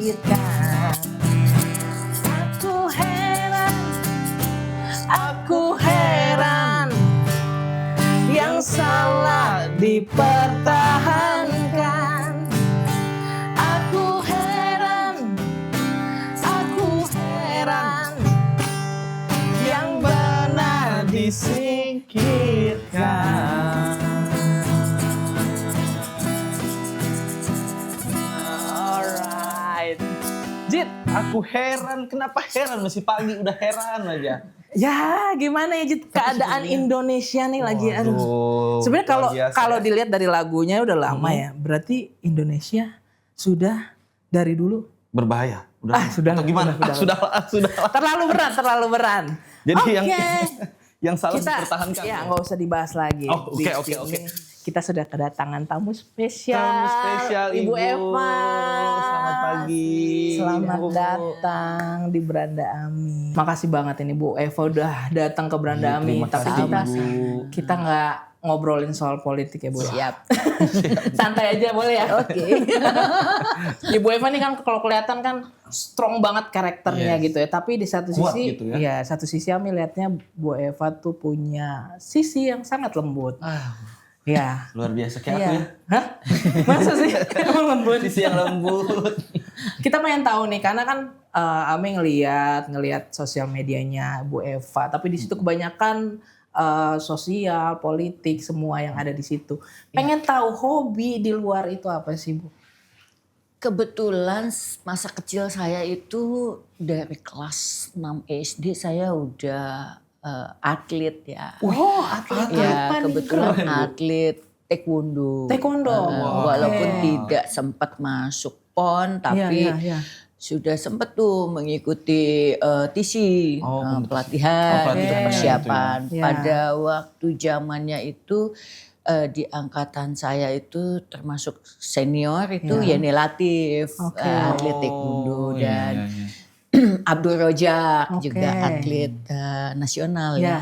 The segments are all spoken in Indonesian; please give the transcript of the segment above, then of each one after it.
singkirkan. Aku heran, yang salah dipertahankan. Aku heran, yang benar disingkirkan. Alright, Jit, aku heran. Kenapa heran? Masih pagi udah heran aja. Ya gimana ya Jit, keadaan Indonesia nih lagi aduh. Sebenarnya kalau dilihat dari lagunya udah lama ya, berarti Indonesia sudah dari dulu berbahaya. Udah. Sudah. Atau gimana? Sudah. Terlalu berat. Jadi yang salah dipertahankan. Ya nggak usah dibahas lagi. Oke. Kita sudah kedatangan tamu spesial. Ibu Eva. Selamat pagi. Selamat datang di Beranda Ami. Makasih banget ini Bu Eva udah datang ke Beranda Ami. Tapi kita nggak ngobrolin soal politik ya Bu. Siap. Santai aja boleh ya? Oke. Ibu Eva nih kan kalau kelihatan kan strong banget karakternya gitu ya. Tapi di satu sisi, gitu ya. Satu sisi Ami lihatnya Bu Eva tuh punya sisi yang sangat lembut. Ya. Luar biasa kayak aku ya. Hah? Masa sih? Emang lembut? Sisi yang lembut. Kita pengen tahu nih karena kan Ami ngelihat sosial medianya Bu Eva. Tapi di situ kebanyakan sosial, politik, semua yang ada di situ. Pengen tahu hobi di luar itu apa sih Bu? Kebetulan masa kecil saya itu dari kelas 6 SD saya udah atlet ya. Oh, atlet Ya, apa nih? kebetulan atlet taekwondo. Walaupun tidak sempat masuk PON tapi Iya. sudah sempat tuh mengikuti TC, pelatihan, persiapan. Ya. Pada waktu zamannya itu di angkatan saya itu termasuk senior itu Yeni Latif, atlet taekwondo dan Abdul Rojak juga atlet nasional ya.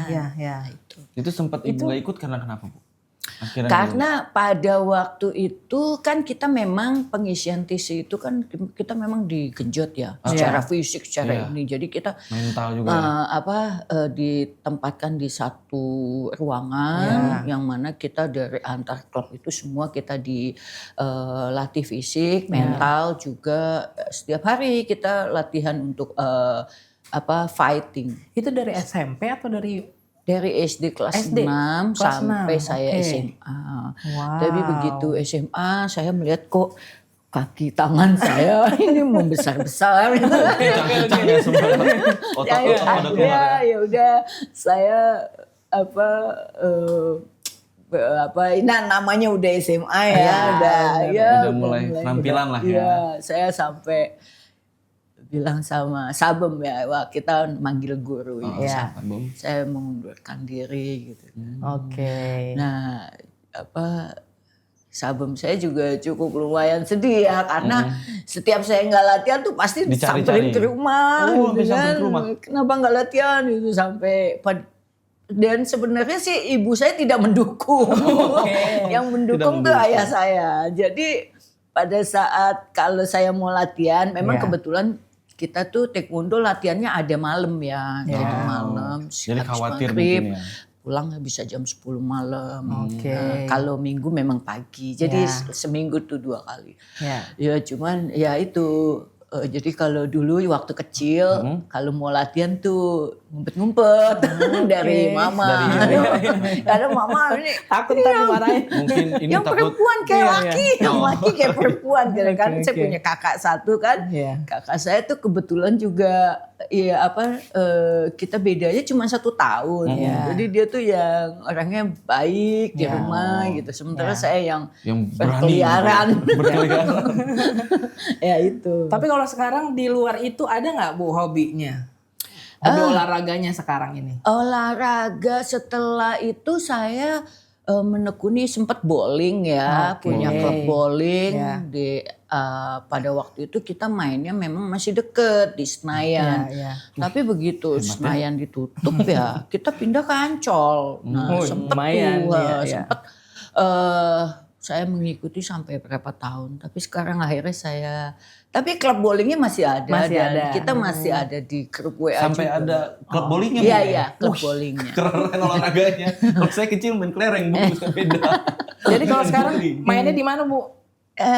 Itu sempat ibu gak ikut karena kenapa Bu? Akhirnya Karena pada waktu itu kan kita memang pengisian TC itu kan kita memang digenjot ya secara fisik, secara ini. Jadi kita mental juga ditempatkan di satu ruangan yang mana kita dari antar klub itu semua kita dilatih fisik, mental juga. Setiap hari kita latihan untuk fighting. Itu dari SMP atau dari SD kelas SD? 6 sampai saya SMA. Tapi begitu SMA saya melihat kok kaki tangan saya ini membesar-besar. Ya udah saya namanya udah SMA udah mulai penampilan lah ya. Saya sampai bilang sama Sabem ya, wah kita manggil guru ya. Saya mengundurkan diri gitu. Nah, Sabem saya juga cukup lumayan sedih ya karena setiap saya nggak latihan tuh pasti disamperin ke rumah, kenapa nggak latihan itu sampai dan sebenarnya sih ibu saya tidak mendukung, yang mendukung tuh ayah saya. Jadi pada saat kalau saya mau latihan, memang kebetulan kita tuh taekwondo latihannya ada malam ya, jadi malam. Jadi khawatir mungkin ya. Pulang bisa jam 10 malam. Kalau minggu memang pagi. Jadi seminggu tuh 2 kali. Ya cuman ya itu. Jadi kalau dulu waktu kecil kalau mau latihan tuh ngumpet-ngumpet dari mama. Karena mama ini takut dimarahin. Mungkin ini yang takut perempuan kayak laki, yang laki kayak perempuan. Kan saya punya kakak satu kan. Kakak saya tuh kebetulan juga kita bedanya cuma 1 tahun. Jadi dia tuh yang orangnya baik di rumah gitu. Sementara saya yang berkeliaran. Ya itu. Tapi kalau sekarang di luar itu ada nggak Bu hobinya? Hobi olahraganya sekarang ini? Olahraga setelah itu saya menekuni sempat bowling ya, punya klub bowling di pada waktu itu kita mainnya memang masih deket di Senayan. Tapi begitu Senayan ditutup ya, kita pindah ke Ancol. Nah, sempat saya mengikuti sampai berapa tahun. Tapi sekarang akhirnya saya Tapi klub bowlingnya masih ada. Masih dan ada. kita masih ada di grup WA Sampai juga. ada klub bowlingnya. Iya, Bu? iya, klub bowlingnya. Keren olahraganya. Kalau saya kecil main kelereng, Bu, bisa beda. Jadi kalau sekarang mainnya di mana, Bu?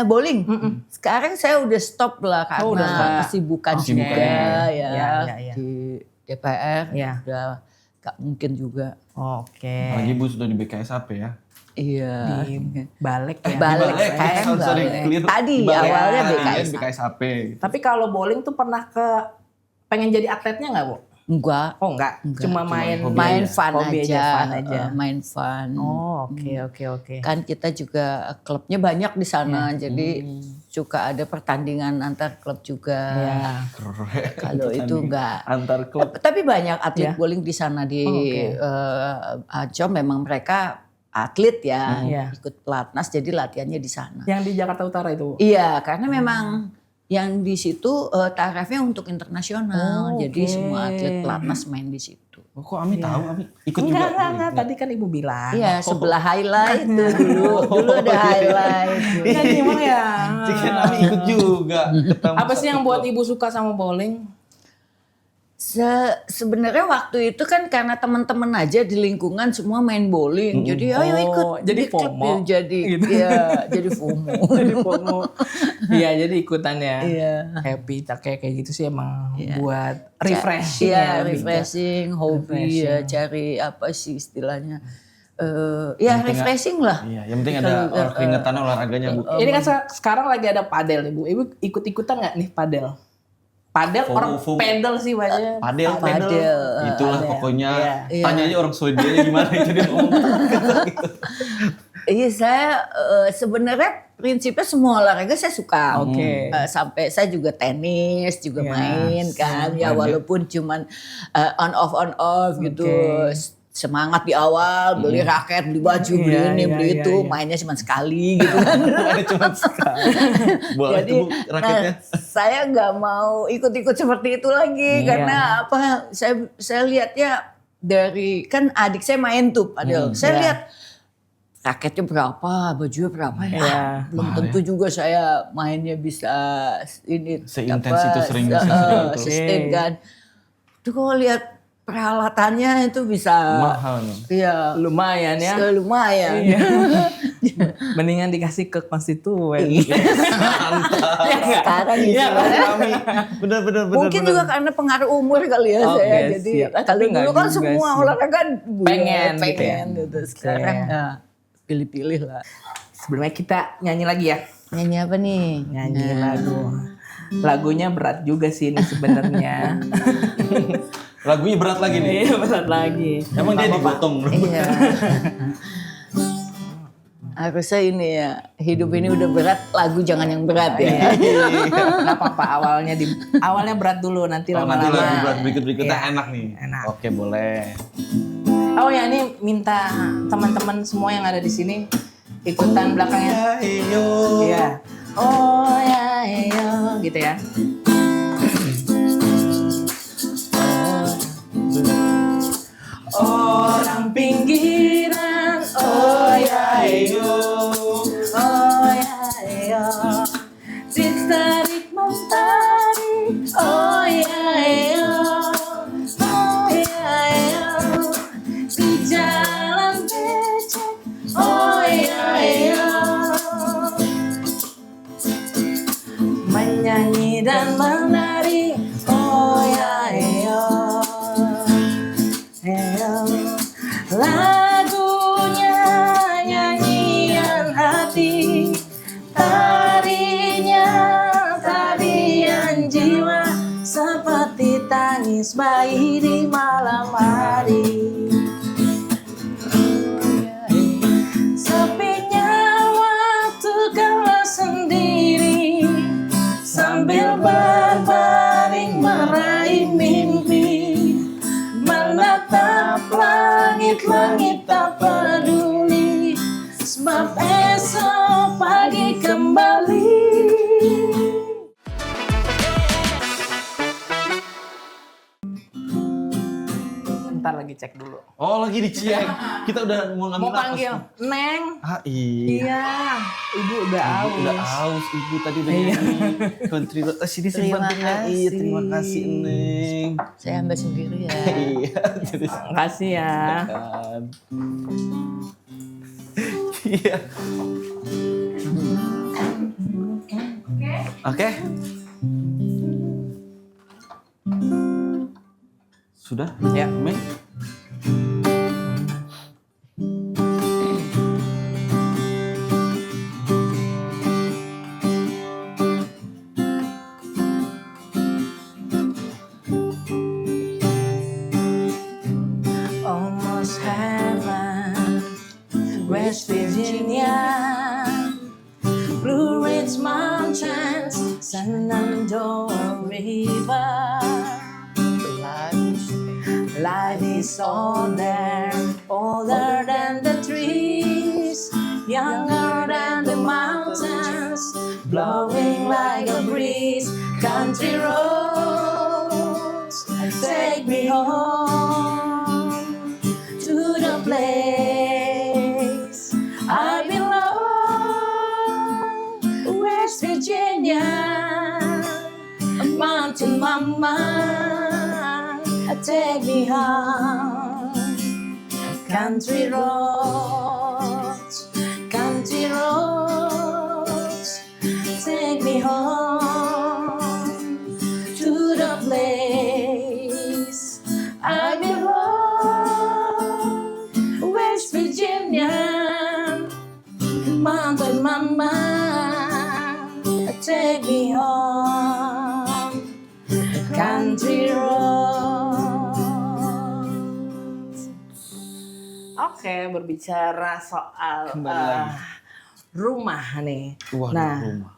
Bowling. Sekarang saya udah stop lah karena udah stop. kesibukan Kesibukan. juga ya, Iya. di DPR. Iya. Udah gak mungkin juga. Oke. Apalagi Bu sudah di BKSAP ya. Iya. Di balik ya. Balik. Di sekarang sorry, balik. clear. Tadi Di balik. awalnya Iya, BKSAP. BKSAP. Tapi kalau bowling tuh pernah pengen jadi atletnya nggak, Bu? Enggak. Oh enggak, cuma main hobi Main aja. fun Hobi aja. fun aja. Main fun. Oh, oke. Kan kita juga klubnya banyak di sana, jadi suka ada pertandingan antar klub juga. Iya. Keren. Kalau itu enggak. Antar klub. Tapi banyak atlet Ya. bowling di sana di oke. Ancol, memang mereka atlet ya, Iya. ikut pelatnas, jadi latihannya di sana. Yang di Jakarta Utara itu, Bu? Iya, karena memang yang di situ tarafnya untuk internasional, Oh, jadi oke. semua atlet pelatnas main di situ. Oh, kok Ami tahu? Ami ikut Enggak, juga? enggak. Tadi kan Ibu bilang. Iya, sebelah highlight tuh dulu ada highlight. Iya, gimana ya? Cikin Ami ikut juga. Ketemu Apa sih satu yang buat klub. Ibu suka sama bowling? Sebenarnya waktu itu kan karena teman-teman aja di lingkungan semua main bowling, jadi ayo ikut. Oh, jadi di klub FOMO. ya, jadi Gitu. iya, jadi FOMO. Jadi FOMO. Iya, jadi ikutannya. Iya. Happy, kayak gitu sih emang buat refreshing Iya, ya. lebih ke- refreshing, hobi ya, cari apa sih istilahnya. Ya refreshing lah. Iya, yang penting ada keringetan olahraganya, Bu. Ini kan sekarang lagi ada padel nih, Bu. Ibu ikut-ikutan nggak nih padel? Padel orang pedal sih banyak. Padel. Itulah padel. pokoknya. Iya. Tanya aja orang Swedia gimana itu dia ngomong. Iya, saya sebenarnya prinsipnya semua olahraga saya suka. Oke. Sampai saya juga tenis juga Ya, main kan. Ya walaupun cuman on off gitu. Oke. Semangat di awal, beli raket, beli baju, beli Iya, ini, iya, beli iya, itu, iya. mainnya cuma sekali gitu kan. Ada cuma sekali. Boleh Jadi itu, Bu, raketnya. saya nggak mau ikut-ikut seperti itu lagi karena apa? Saya lihatnya dari kan adik saya main tuh padahal. Saya lihat raketnya berapa, bajunya berapa ya. Iya. Belum tentu juga saya mainnya bisa ini Seintens apa, itu, sering itu. sustain kan. Tuh kalau lihat peralatannya itu bisa Mahal nih. iya Lumayan ya. lumayan. Iya. Mendingan dikasih ke konstituen. Sekarang gitu. Iya, Ami. Benar. Mungkin juga karena pengaruh umur kali ya Oke, saya. Jadi siap. Tapi kalau nggak dulu kan juga semua sih. olahraga Pengen gitu ya. gitu. Sekarang ya pilih-pilih lah. Sebelumnya kita nyanyi lagi ya. Nyanyi apa nih? Nyanyi lagu. Lagunya berat juga sih ini sebenarnya. Lagunya berat lagi nih. Iya, berat lagi. Emang dia digotong. Iya. Harusnya ini ya, hidup ini udah berat, lagu jangan yang berat ya. Nggak apa-apa, awalnya berat dulu, nanti Nanti lama-lama. lagu berat berikutnya Iya. enak nih. Enak. Oke, boleh. Oh ya, ini minta teman-teman semua yang ada di sini ikutan belakangnya. Iya. Oh ya, yo, gitu ya. Orang pinggiran, oh ya, yo, oh ya, yo. Tarik mentari, oh ya, yo, oh ya, yo. Di jalan becek, oh ya, yo. Menyanyi dan menari, oh ya, yo. Lagunya nyanyian hati, tarinya tarian jiwa, seperti tangis bayi di malam hari. Sepinya waktu kala sendiri, sambil berbaring meraih mimpi, menatap langit-langit tak peduli, sebab esok pagi kembali. Ntar lagi cek dulu. Oh lagi dicek. Kita udah mau ngambil Mau panggil Neng. Iya. Iya. Ibu udah aus. Udah aus, ibu tadi udah nyanyi country road. Sini simpan Terima kasih. Iya, terima kasih Neng. Saya ambil sendiri ya. Iya, jadi Makasih ya. kan. Iya. Oke. Sudah? Ya. Mei? Almost heaven, West Virginia, Blue Ridge Mountains, Shenandoah River. Life is all there, older than the trees, younger than the mountains, blowing like a breeze. Country roads, take me home to the place I belong. West Virginia, Mountain Mama, take me home. Country roads, take me home to the place I belong. West Virginia, Mountain Mama, take me home. Country roads. Oke, berbicara soal rumah nih. Wah, Nah, rumah.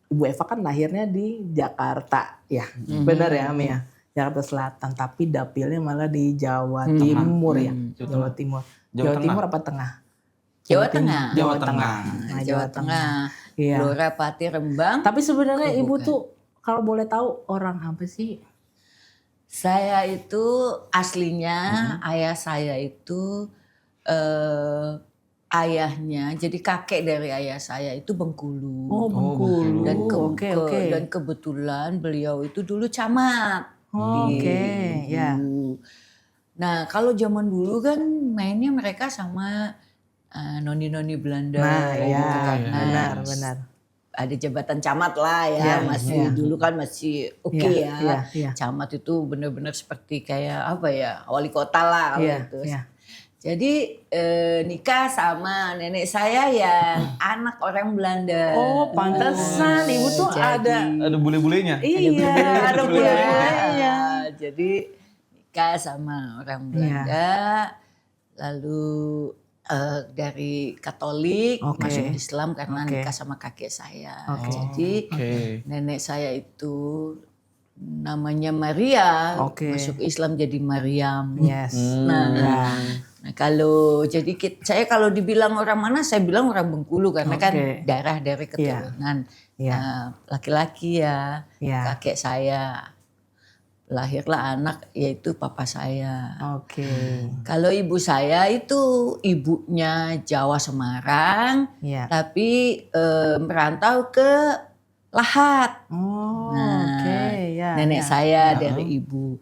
Ibu Eva kan lahirnya di Jakarta, ya, benar ya, Ami ya, Jakarta Selatan. Tapi dapilnya malah di Jawa Timur ya, Jawa Timur. Jawa Tengah. Timur apa tengah? Jawa Tengah. Jawa Tengah. Nah, Jawa Tengah. Iya. Blora Pati Rembang. Tapi sebenarnya Ibu Bukan. tuh kalau boleh tahu orang apa sih? Saya itu aslinya ayah saya itu ayahnya, jadi kakek dari ayah saya itu Bengkulu. Oh, Bengkulu. Dan Oke. dan kebetulan beliau itu dulu camat. Oke, ya. Nah, kalau zaman dulu kan mainnya mereka sama noni-noni Belanda. Nah, gitu ya, kan. Nah, benar. ada jabatan camat lah ya, Ya, masih ya. dulu kan masih oke Ya, ya. ya. Camat itu benar-benar seperti kayak apa ya, wali kota lah kalau Iya, itu. iya. Jadi nikah sama nenek saya yang anak orang Belanda. Oh, pantesan Ibu tuh ada. Ada bule-bulenya? Iya, ada Ya, budayanya. jadi nikah sama orang Belanda, lalu dari Katolik Oke. masuk Islam karena Oke. nikah sama kakek saya. Oke. Jadi Oke. nenek saya itu namanya Maria, Oke. masuk Islam jadi Maryam. Yes. Nah, Ya. nah, kalau jadi saya kalau dibilang orang mana, saya bilang orang Bengkulu karena kan Oke. darah dari keturunan Iya. laki-laki ya. Iya. Kakek saya lahirlah anak yaitu papa saya. Oke. Kalau ibu saya itu ibunya Jawa Semarang, Iya. tapi merantau ke Lahat. Oh, Nah, oke, ya. nenek ya. saya dari ibu.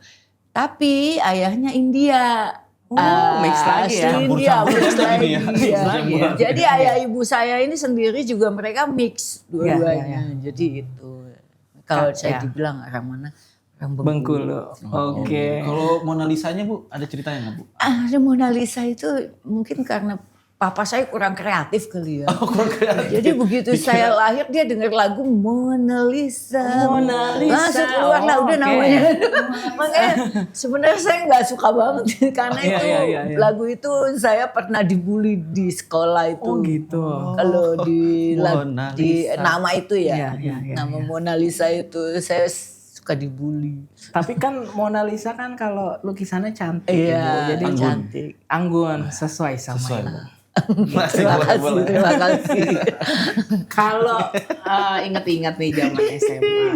Tapi ayahnya India. Oh, mix lagi ya. asli India, mix lagi. ya. Iya. lagi ya. Jadi ayah ibu saya ini sendiri juga mereka mix dua-duanya. Ya, Jadi itu. Kalau saya Ya. dibilang orang mana? Orang Bengkulu. Oke. Kalau Mona Lisa-nya Bu, ada ceritanya nggak Bu? Ada Mona Lisa itu mungkin karena papa saya kurang kreatif kali ya. Oh, kurang kreatif. Jadi begitu saya lahir dia dengar lagu Mona Lisa. Mona Lisa. Langsung keluar lah udah Oke. namanya. Makanya sebenarnya saya nggak suka banget karena Iya, itu iya. lagu itu saya pernah dibully di sekolah itu. Oh, gitu. Kalau Mona di Lisa. nama itu ya. Iya, iya, Nama Mona Lisa itu saya suka dibully. Tapi kan Mona Lisa kan kalau lukisannya cantik. Iya, Ibu. Jadi Anggun. cantik. Anggun sesuai sama Sesuai. Ibu. Terima kasih, terima kasih. Kalau inget-inget nih zaman SMA,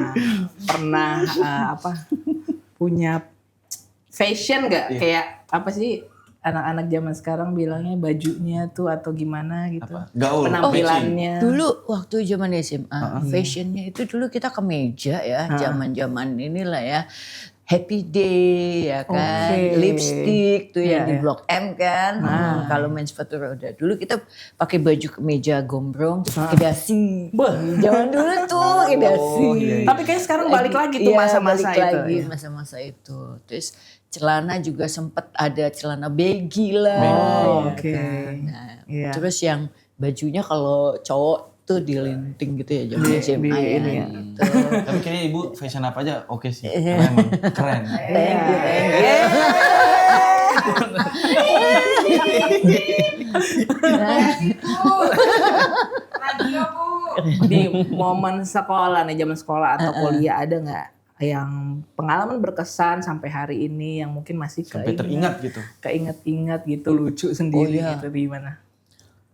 pernah punya fashion nggak? Kayak apa sih anak-anak zaman sekarang bilangnya bajunya tuh atau gimana gitu. Gaul, penampilannya. Dulu waktu zaman SMA, fashionnya itu dulu kita kemeja ya, zaman-zaman inilah ya. Happy Day ya kan, lipstick tuh yang di Blok M kan. Kalau main sepatu roda dulu kita pakai baju kemeja gombrong, terus pakai dasi. Zaman dulu tuh pakai dasi. Tapi kayaknya sekarang balik lagi tuh masa-masa balik itu. lagi masa-masa itu. Terus celana juga sempet ada celana baggy lah. Oke. Nah, terus yang bajunya kalau cowok tuh dilinting gitu ya zaman SMA ya. Gitu. Tapi kayaknya ibu fashion apa aja oke sih. Karena emang keren. Thank you. Di momen sekolah nih, zaman sekolah atau kuliah ada nggak yang pengalaman berkesan sampai hari ini yang mungkin masih sampai teringat gitu. Keinget-inget gitu, lucu sendiri gitu gimana?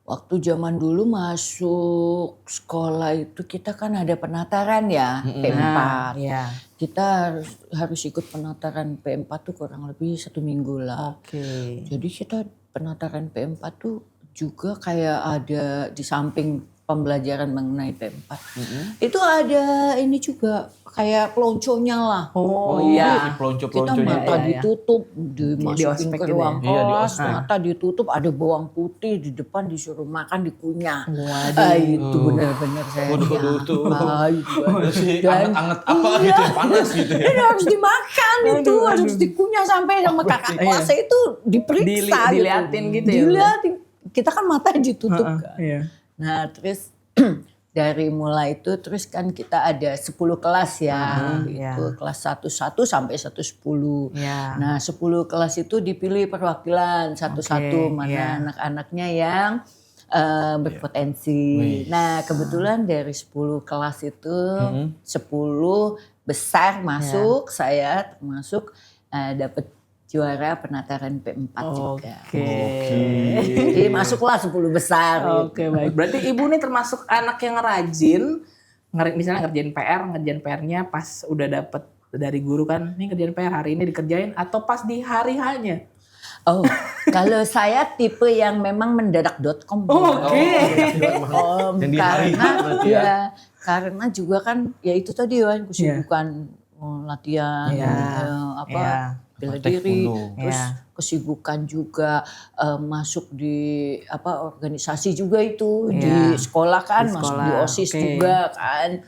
Waktu zaman dulu masuk sekolah itu kita kan ada penataran ya, P4. Iya. Kita harus ikut penataran P4 tuh kurang lebih 1 minggu lah. Oke. Jadi kita penataran P4 tuh juga kayak ada di samping pembelajaran mengenai P4. Itu ada ini juga kayak pelonconya lah. Oh iya. Kita mata ditutup, dimasukin ke ruang kelas, mata ditutup, ada bawang putih di depan disuruh makan dikunyah. Itu benar-benar saya. Anget apa gitu ya, panas gitu ya. Ini harus dimakan itu, harus dikunyah sampai sama kakak kelas itu diperiksa. Diliatin gitu ya. Diliatin. Kita kan mata ditutup kan. Iya. Nah terus dari mulai itu terus kan kita ada 10 kelas ya. Itu kelas 1 sampai 1 10. Nah 10 kelas itu dipilih perwakilan satu-satu mana anak-anaknya yang berpotensi. Nah kebetulan dari 10 kelas itu 10 besar masuk, saya termasuk dapat juara penataran P4 juga. Jadi masuklah 10 besar. Oke, baik. Berarti ibu nih termasuk anak yang rajin, misalnya ngerjain PR-nya pas udah dapet dari guru kan, nih kerjain PR hari ini dikerjain atau pas di hari hanya? Oh, kalau saya tipe yang memang mendadak.com. Karena juga kan ya itu tadi kan kesibukan latihan bela diri, terus kesibukan juga masuk di organisasi juga itu di sekolah kan, masuk di OSIS juga kan.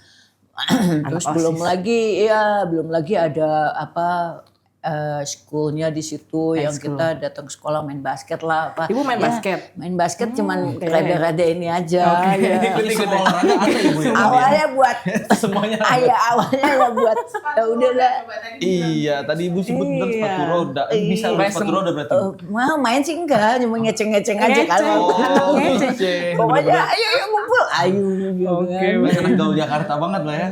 Terus belum lagi ada schoolnya di situ yang kita datang ke sekolah main basket lah apa. Ibu main basket? Main basket cuman rada-rada ini aja. Ikut olahraga apa ibu ya? Awalnya buat semuanya. Awalnya ya buat ya udah lah. Iya, tadi ibu sebut tentang sepatu roda. Bisa sepatu roda berarti. Main sih enggak, cuma ngeceng-ngeceng aja kalau. Pokoknya ayo ngumpul, ayo gitu. Oke, anak gaul Jakarta banget lah ya.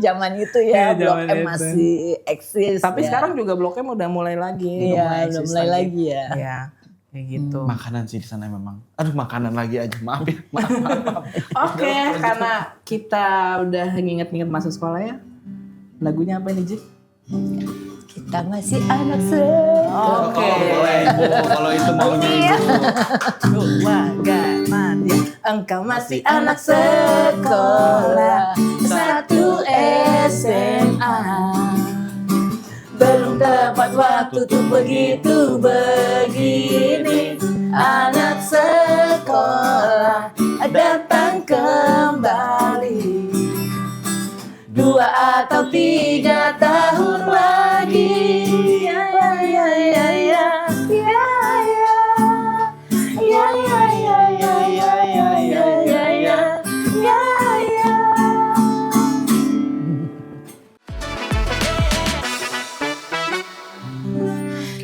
Zaman itu ya Blok M masih eksis. Tapi sekarang juga Blok M udah mulai lagi. Iya, udah mulai lagi ya. Iya, kayak gitu. Makanan sih di sana memang. Aduh, makanan lagi aja. Maaf ya. Oke, karena kita udah nginget-nginget masa sekolah ya. Lagunya apa nih, Ji? Kita masih anak sekolah. Oke. Boleh, Ibu. Kalau itu maunya Ibu. Bagaimana engkau masih anak sekolah, 1 SMA. Belum tepat waktu tuh begitu begini. Anak sekolah datang kembali 2 atau 3 tahun lagi. Ya ya ya ya ya ya ya ya ya ya ya ya ya ya ya ya ya.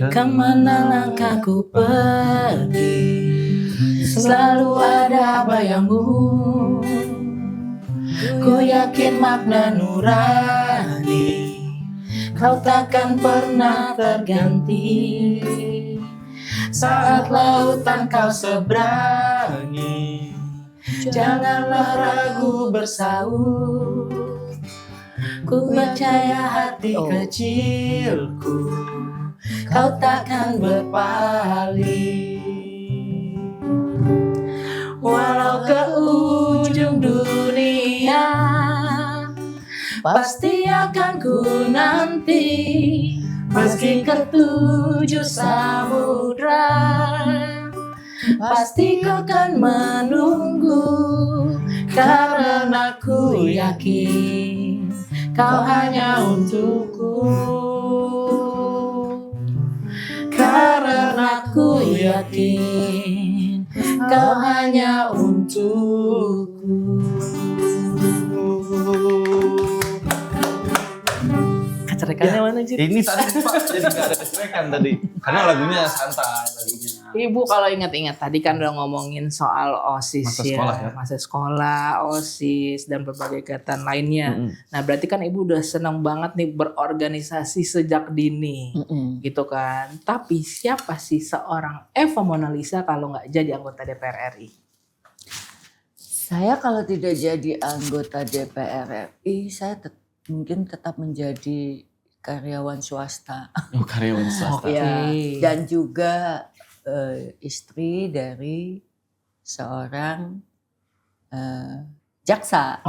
Kemana langkahku pergi, selalu ada bayangmu. Ku yakin makna nurani, kau takkan pernah terganti. Saat lautan kau seberangi, janganlah ragu bersaut. Ku percaya hati kecilku kau takkan berpaling. Walau ke ujung dunia, pasti akan ku nanti. Meski ke 7 samudra, pasti kau kan menunggu. Karena ku yakin kau hanya untukku. Karena ku yakin kau hanya untukku. Kecerikannya mana Jit? Ini tadi Pak, jadi gak ada kecerikan tadi. Karena lagunya santai lagunya. Ibu kalau ingat-ingat tadi kan udah ngomongin soal OSIS Masa sekolah ya. Masa sekolah, OSIS dan berbagai kegiatan lainnya. Nah berarti kan ibu udah senang banget nih berorganisasi sejak dini, gitu kan. Tapi siapa sih seorang Eva Monalisa kalau nggak jadi anggota DPR RI? Saya kalau tidak jadi anggota DPR RI, saya mungkin tetap menjadi karyawan swasta. Oh, karyawan swasta. Ya, dan juga istri dari seorang jaksa.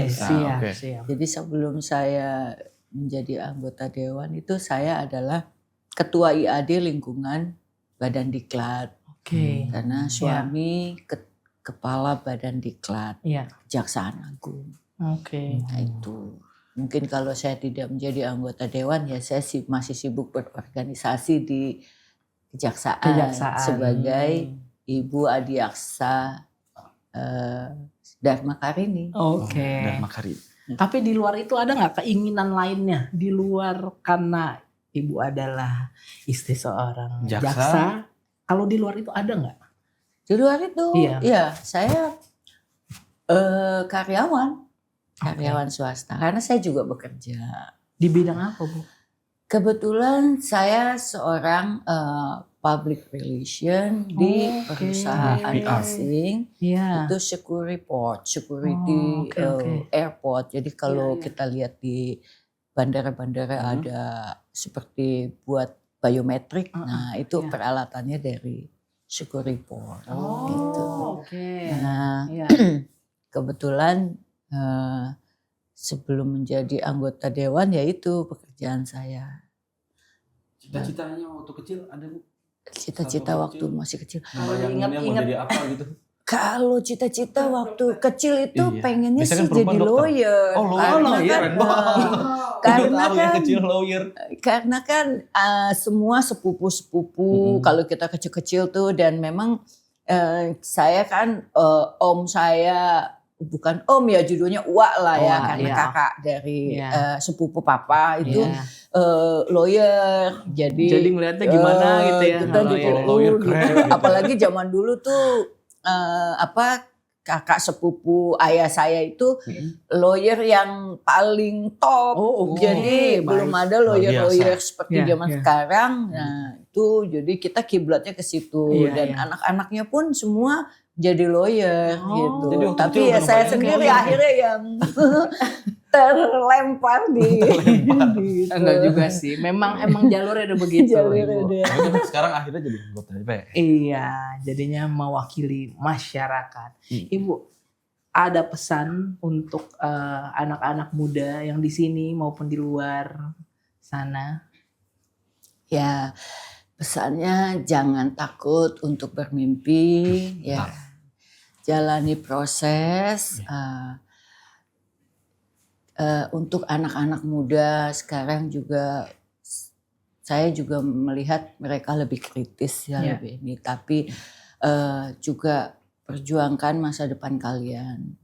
Siap. Jadi sebelum saya menjadi anggota dewan itu saya adalah ketua IAD lingkungan Badan Diklat. Karena suami kepala Badan Diklat Kejaksaan Agung. Nah itu. Mungkin kalau saya tidak menjadi anggota dewan ya saya masih sibuk berorganisasi di kejaksaan. Sebagai Ibu Adiaksa Dharma Karini. Dharma Karini. Tapi di luar itu ada nggak keinginan lainnya? Di luar karena ibu adalah istri seorang jaksa. Kalau di luar itu ada nggak? Di luar itu, ya saya karyawan swasta. Karena saya juga bekerja. Di bidang apa Bu? Kebetulan saya seorang public relation di perusahaan asing. Itu security airport. Jadi kalau kita lihat di bandara-bandara ada seperti buat biometrik. Nah itu peralatannya dari Securiport. Gitu. Nah kebetulan sebelum menjadi anggota dewan ya itu pekerjaan saya. Cita-citanya waktu kecil ada Bu? Cita-cita waktu masih kecil. Kalau ingat mau jadi apa gitu? Kalau cita-cita waktu kecil itu pengennya biasanya sih kan jadi lawyer. Lawyer. Karena kan semua sepupu-sepupu kalau kita kecil-kecil tuh dan memang saya kan om saya bukan om ya judulnya Uwa lah ya karena kakak dari sepupu papa itu lawyer jadi ngeliatnya gimana gitu ya kita lawyer keren gitu. Apalagi zaman dulu tuh kakak sepupu ayah saya itu lawyer yang paling top jadi belum ada lawyer seperti zaman sekarang. Nah itu jadi kita kiblatnya ke situ dan anak-anaknya pun semua jadi lawyer gitu. Tapi ya saya sendiri akhirnya yang terlempar di enggak juga sih. Emang jalurnya udah begitu. Sekarang akhirnya jadi anggota DPR. Iya, jadinya mewakili masyarakat. Ibu, ada pesan untuk anak-anak muda yang di sini maupun di luar sana? Ya, pesannya jangan takut untuk bermimpi, ya. Jalani proses. Untuk anak-anak muda sekarang juga saya juga melihat mereka lebih kritis ya lebih ini. Tapi juga perjuangkan masa depan kalian.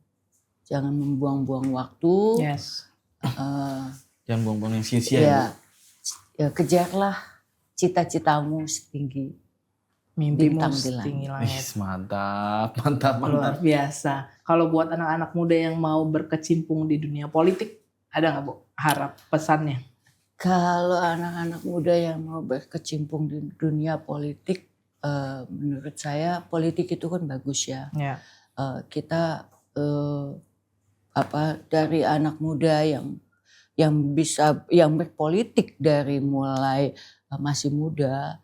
Jangan membuang-buang waktu. Jangan buang-buang yang sia-sia. Ya kejarlah cita-citamu setinggi mimpimu setinggi langit. Mantap. Luar biasa. Kalau buat anak-anak muda yang mau berkecimpung di dunia politik, ada nggak Bu harap pesannya? Kalau anak-anak muda yang mau berkecimpung di dunia politik, menurut saya politik itu kan bagus ya. Kita dari anak muda yang berpolitik dari mulai masih muda,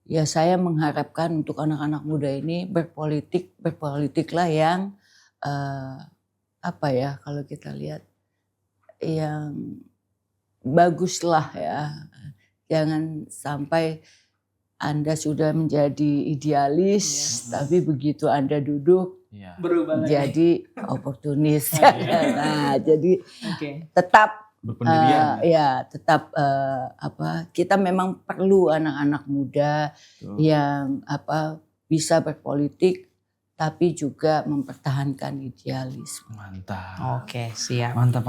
ya saya mengharapkan untuk anak-anak muda ini berpolitiklah yang apa ya, kalau kita lihat yang baguslah ya. Jangan sampai Anda sudah menjadi idealis, tapi begitu Anda duduk berubah jadi oportunis. Nah, jadi tetap berpendirian. Tetap kita memang perlu anak-anak muda yang bisa berpolitik tapi juga mempertahankan idealisme. Mantap. Oke, siap. Mantap.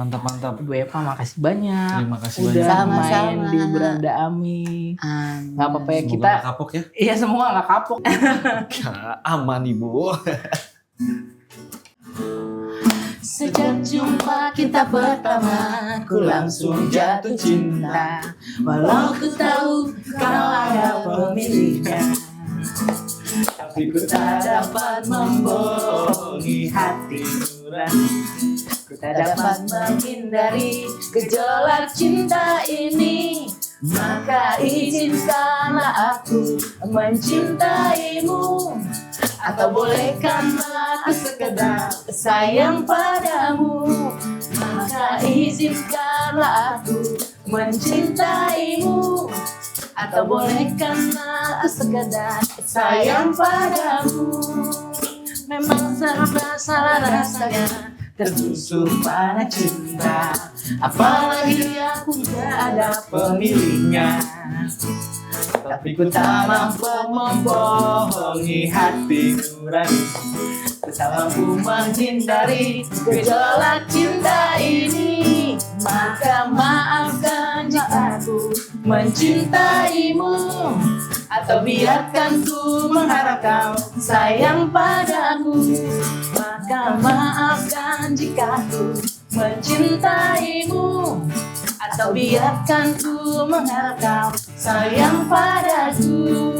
Ibu Eva makasih banyak. Terima kasih udah banyak. Sama-sama. main di Beranda Ami. Gak apa-apa ya Semoga kita. nggak kapok ya. Iya semua gak kapok. Aman Ibu. Sejak jumpa kita pertama, ku langsung jatuh cinta. Walau ku tahu kau ada pemiliknya, tapi ku tak dapat membohongi hati nurani. Ku tak dapat menghindari gejolak cinta ini. Maka izinkanlah aku mencintaimu. Atau bolehkanlah aku sekedar sayang padamu. Maka izinkanlah aku mencintaimu. Atau bolehkanlah aku sekedar sayang padamu. Memang serba salah rasanya tertusuk pada cinta. Apalagi aku gak ada pemiliknya, tapi ku tak mampu membohongi hati nurani. Ku tak mampu menghindari gejolak cinta ini. Maka maafkan jika aku mencintaimu. Atau biarkan ku mengharap kau sayang padaku. Maka maafkan jika ku mencintaimu. Atau biarkan ku mengharap kau sayang padaku.